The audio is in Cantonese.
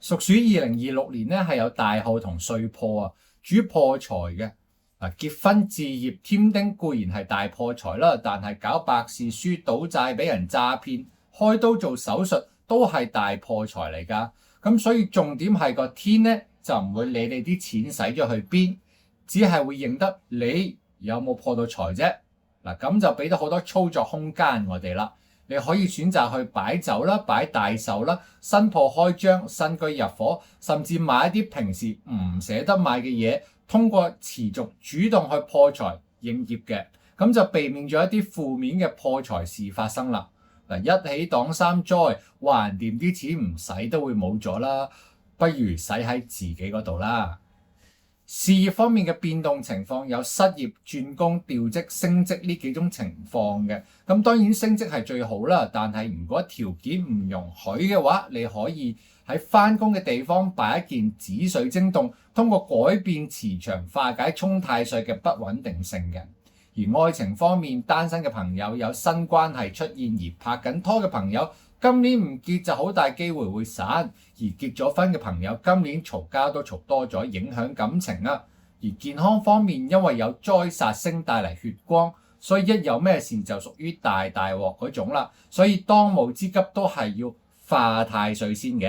屬鼠2026年咧係有大耗同歲破啊，主破財嘅。結婚置業添丁固然係大破財啦，但係搞白事書、賭債俾人詐騙、開刀做手術都係大破財嚟㗎。咁所以重點係個天咧就唔會理你啲錢使咗去邊，只係會認得你有冇破到財啫。嗱，咁就俾到好多操作空間我哋啦。你可以選擇去擺酒啦、擺大壽啦、新鋪開張、新居入伙，甚至買一啲平時唔捨得買嘅嘢，通過持續主動去破財應業嘅，咁就避免咗一啲負面嘅破財事發生啦。嗱，一起擋三災，橫掂啲錢唔使都會冇咗啦，不如使喺自己嗰度啦。事業方面嘅變動情況有失業、轉工、調職、升職呢幾種情況嘅。咁當然升職係最好啦，但係如果條件唔容許嘅話，你可以喺返工嘅地方擺一件紫水晶洞，通過改變磁場化解沖太歲嘅不穩定性嘅。而愛情方面，單身嘅朋友有新關係出現，而拍緊拖嘅朋友今年唔結就好大機會會散，而結咗婚嘅朋友今年嘈交都嘈多咗，影響感情啊。而健康方面，因為有災煞星帶嚟血光，所以一有咩事就屬於大鑊嗰種啦。所以當務之急都係要化太歲先嘅。